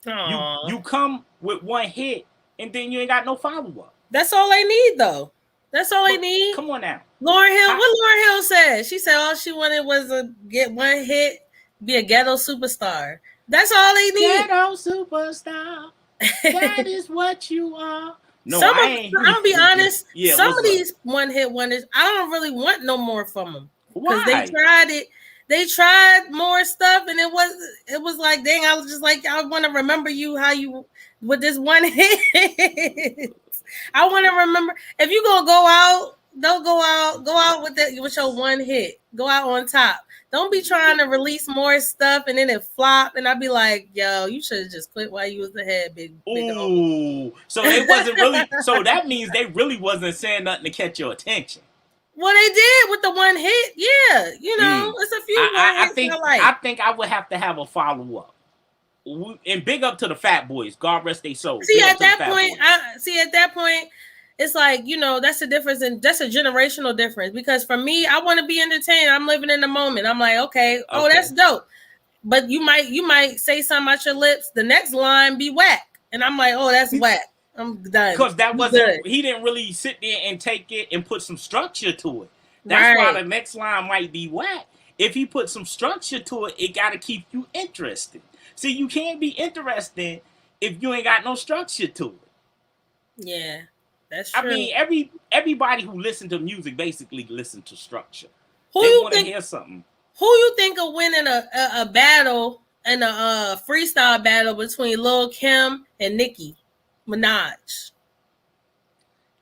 You come with one hit and then you ain't got no follow-up. That's all they need, though. That's all they need. Come on now. Lauryn Hill, what Lauryn Hill said? She said all she wanted was to get one hit, be a ghetto superstar. That's all they need. Ghetto superstar. That is what you are. No, I'm gonna be honest. Some of these one-hit wonders, I don't really want no more from them because they tried it. They tried more stuff, and it was like, dang, I was just like, I want to remember you how you with this one hit. I want to remember if you gonna go out, don't go out with your one hit. Go out on top. Don't be trying to release more stuff and then it flop. And I'd be like, yo, you should have just quit while you was ahead, big. Ooh, so it wasn't really. So that means they really wasn't saying nothing to catch your attention. Well, they did with the one hit. Yeah, you know, it's a few. I think I would have to have a follow up. And big up to the Fat Boys. God rest their souls. See, at that point, it's like, you know, that's the difference, and that's a generational difference. Because for me, I want to be entertained. I'm living in the moment. I'm like, okay, that's dope. But you might say something out your lips. The next line be whack, and I'm like, oh, that's whack. I'm done. Because that wasn't. He didn't really sit there and take it and put some structure to it. That's why the next line might be whack. If he put some structure to it, it got to keep you interested. See, you can't be interested if you ain't got no structure to it. Yeah, that's true. I mean, everybody who listens to music basically listen to structure. They want to hear something. Who you think will win in a battle, in a freestyle battle between Lil Kim and Nicki Minaj?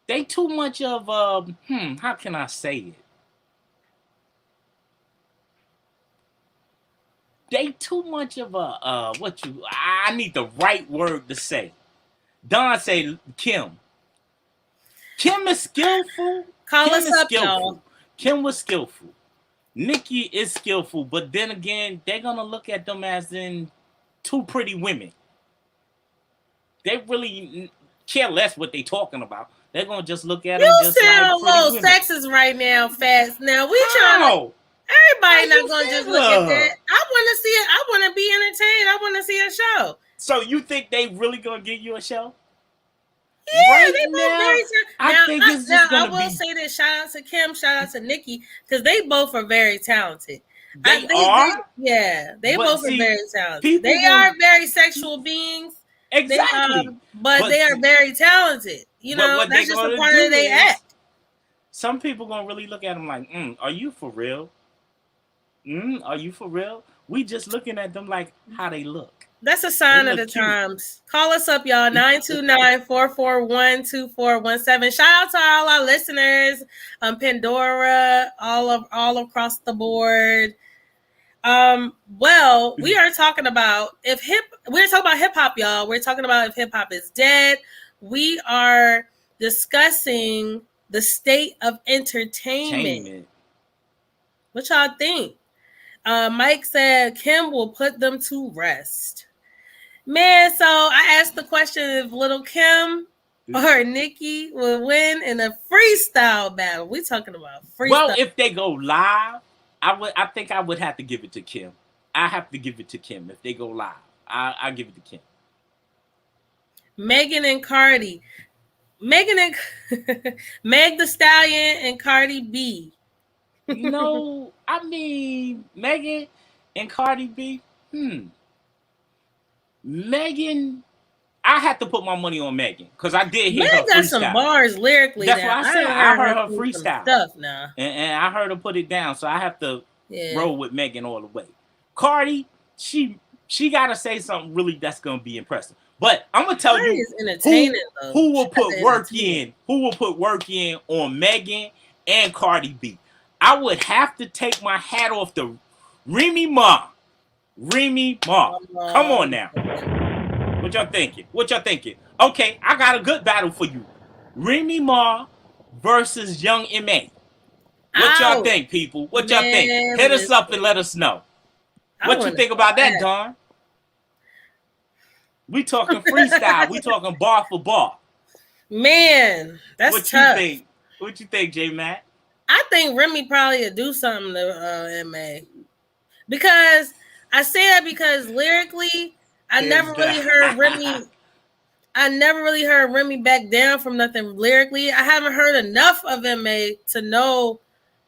They too much of how can I say it? They too much of I need the right word to say. Don say Kim. Kim is skillful. Call us up, y'all. Kim was skillful. Nicki is skillful, but then again, they're gonna look at them as in two pretty women. They really care less what they talking about. They're gonna just look at them just like pretty women. You sound a little sexist right now, Phatz. Now we trying. Everybody not gonna just look at that. I want to see it. I want to be entertained. I want to see a show. So you think they really gonna give you a show? Yeah, right they both very. I will say this. Shout out to Kim. Shout out to Nicki, because they both are very talented. They both are very talented. They are very sexual beings. Exactly. But they are very talented. You know, that's just a part of their act. Some people gonna really look at them like, are you for real? Are you for real? We just looking at them like how they look. That's a sign of the times. Call us up, y'all. 929-441-2417. Shout out to all our listeners, Pandora, all across the board. Well, we are talking about hip hop, y'all. We're talking about if hip hop is dead. We are discussing the state of entertainment. What y'all think? Mike said Kim will put them to rest. Man, so I asked the question if Little Kim or Nicki will win in a freestyle battle. We talking about freestyle. Well, if they go live, I think I would have to give it to Kim. I have to give it to Kim if they go live. I give it to Kim. Megan and Cardi. Meg the Stallion and Cardi B. You know, I mean, Megan and Cardi B. Megan, I had to put my money on Megan because I did hear her Meg got some freestyle. bars lyrically. That's Now what I said. I heard her sing some freestyle, stuff now. and I heard her put it down. So I have to Yeah. roll with Megan all the way. Cardi, she gotta say something really that's gonna be impressive. But I'm gonna tell Cardi you is entertaining, though. who will She put has to work entertain. in. Who will put work in on Megan and Cardi B? I would have to take my hat off to Remy Ma. Remy Ma. Come on now. What y'all thinking? What y'all thinking? Okay, I got a good battle for you. Remy Ma versus Young M.A. What y'all think, people? What y'all think? Hit us up and let us know. What you think about that, Don? We talking freestyle. We talking bar for bar. Man, that's what tough. You think? What you think, J.Mac? I think Remy probably would do something to M.A. Because I say that because lyrically, I never really heard Remy back down from nothing lyrically. I haven't heard enough of M.A. to know,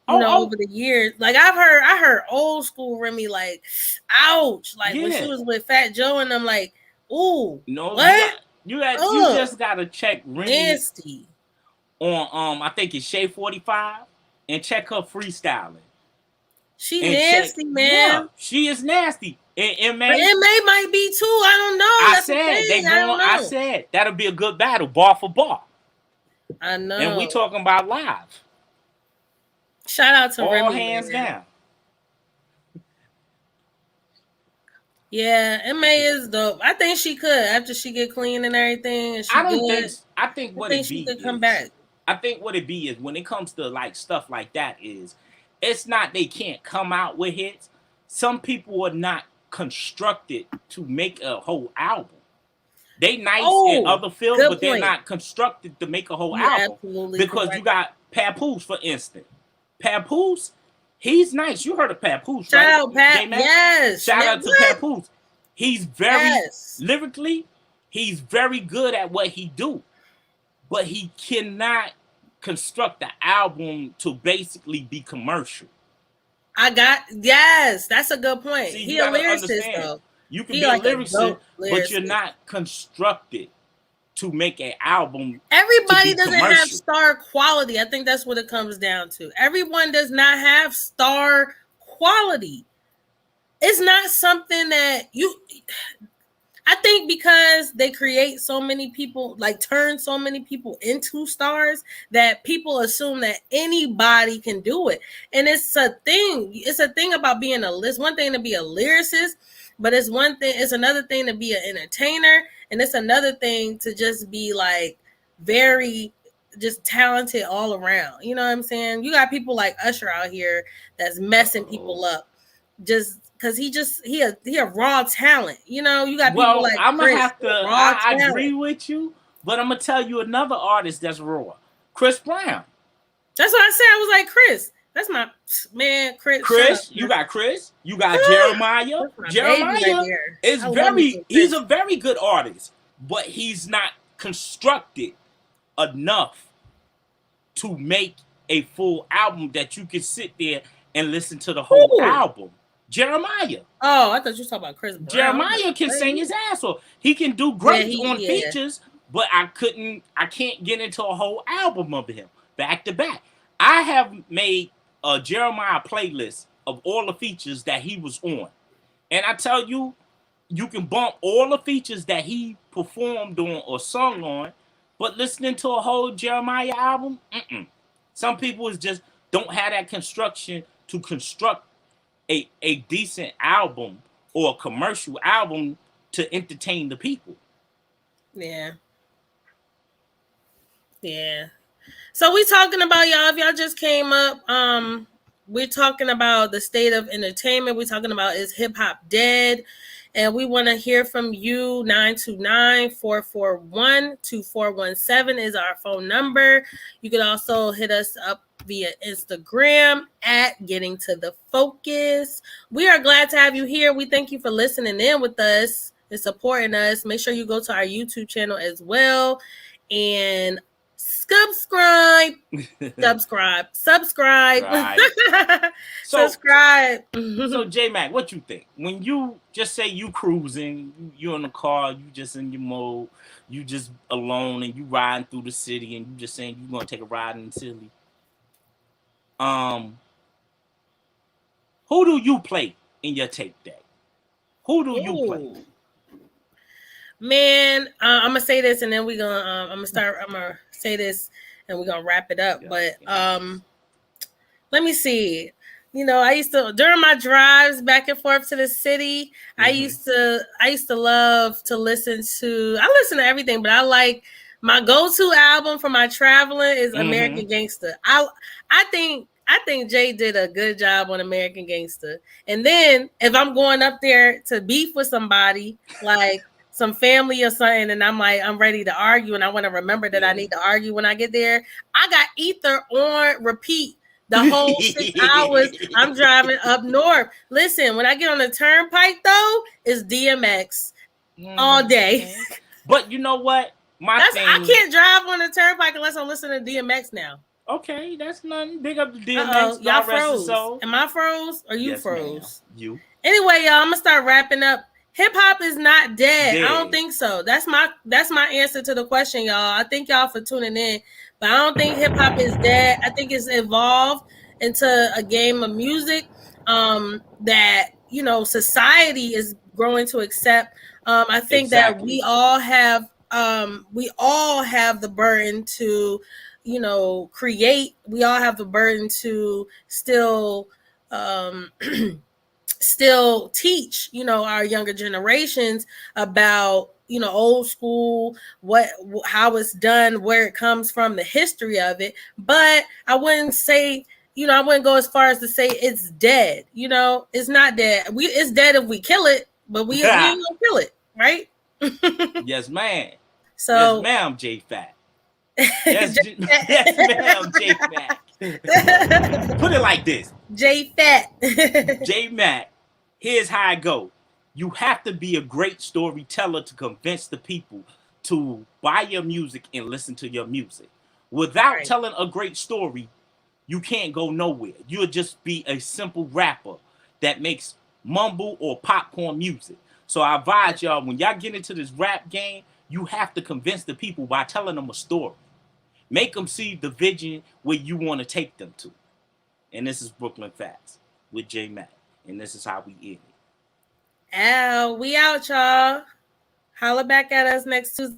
over the years. Like I heard old school Remy, like, ouch. Like when she was with Fat Joe and I'm like, ooh, no, what? You just gotta check Remy nasty on I think it's Shea 45 and check her freestyling. She nasty, man. Yeah, she is nasty. And M.A. might be too. I don't know. I said that'll be a good battle, bar for bar. I know. And we talking about live. Shout out to all Remy, hands man. down. Yeah, M.A. is dope. I think she could after she get clean and everything. And I think what it be could come back. I think what it be is when it comes to like stuff like that is, it's not they can't come out with hits. Some people are not constructed to make a whole album. They nice in other fields, but they're not constructed to make a whole album. Because correct. You got Phatz, for instance. Phatz, he's nice. You heard of Phatz, Shout out Pat. Yes. Shout out to Phatz. He's very lyrically, he's very good at what he do. But he cannot construct the album to basically be commercial. That's a good point. See, he a lyricist though. You can be a lyricist, but you're not constructed to make an album. Everybody doesn't have star quality. I think that's what it comes down to. Everyone does not have star quality. It's not something that I think because they create so many people, like turn so many people into stars, that people assume that anybody can do it. And it's a thing. It's a thing about being it's one thing to be a lyricist, but it's another thing to be an entertainer. And it's another thing to just be like very just talented all around. You know what I'm saying? You got people like Usher out here that's messing people up just because he a raw talent. You know, you got people like I'm Chris, gonna have to. I agree with you, but I'm gonna tell you another artist that's raw, Chris Brown. That's what I said. I was like, Chris. That's my man, Chris. You got Chris. You got Jeremiah. Jeremiah is he's a very good artist, but he's not constructed enough to make a full album that you can sit there and listen to the whole album. Jeremiah. Oh, I thought you were talking about Chris Brown. Jeremiah can sing his ass off. He can do great on features, but I can't get into a whole album of him back to back. I have made a Jeremiah playlist of all the features that he was on. And I tell you, you can bump all the features that he performed on or sung on, but listening to a whole Jeremiah album, some people just don't have that construction to construct a decent album or a commercial album to entertain the people. Yeah. Yeah. So we talking about y'all. If y'all just came up, we're talking about the state of entertainment. We're talking about is hip hop dead? And we want to hear from you. 929-441-2417 is our phone number. You can also hit us up via Instagram at Getting to the Focus. We are glad to have you here. We thank you for listening in with us and supporting us. Make sure you go to our YouTube channel as well and subscribe. Subscribe. Right. So, Subscribe. so J-Mac, what you think? When you just say you cruising, you in the car, you just in your mode, you just alone and you riding through the city and you just saying you gonna take a ride in the city. Who do you play in your tape deck? Who do you play? Ooh. Man, I'm gonna say this and then we're gonna I'm gonna say this and we're gonna wrap it up. But let me see. You know, I used to during my drives back and forth to the city, I used to love to listen to everything, but I like my go-to album for my traveling is American Gangster. I think Jay did a good job on American Gangster. And then if I'm going up there to beef with somebody, like some family or something, and I'm like, I'm ready to argue, and I want to remember that I need to argue when I get there, I got Ether on repeat the whole 6 hours I'm driving up north. Listen, when I get on the turnpike, though, it's DMX all day. But you know what? I can't drive on the turnpike unless I'm listening to DMX now. Okay, that's nothing. Big up the DMX. Y'all froze. Am I froze or you yes, froze? Ma'am. You. Anyway, y'all, I'm gonna start wrapping up. Hip hop is not dead. I don't think so. That's my answer to the question, y'all. I thank y'all for tuning in, but I don't think hip hop is dead. I think it's evolved into a game of music that society is growing to accept. I think that we all have the burden to create. We all have the burden to still still teach our younger generations about old school, how it's done, where it comes from, the history of it. But I wouldn't say I wouldn't go as far as to say it's dead. It's not dead. It's dead if we kill it, but we ain't gonna kill it, right? Yes, ma'am. So yes, ma'am, J-Fat. Yes, yes, ma'am, J-Mac. Put it like this. J-Fat. J-Mac, here's how I go. You have to be a great storyteller to convince the people to buy your music and listen to your music. Without telling a great story, you can't go nowhere. You'll just be a simple rapper that makes mumble or popcorn music. So I advise y'all, when y'all get into this rap game, you have to convince the people by telling them a story. Make them see the vision where you want to take them to. And this is Bklyn Phatz with J.Mac. And this is how we end it. We out, y'all. Holla back at us next Tuesday.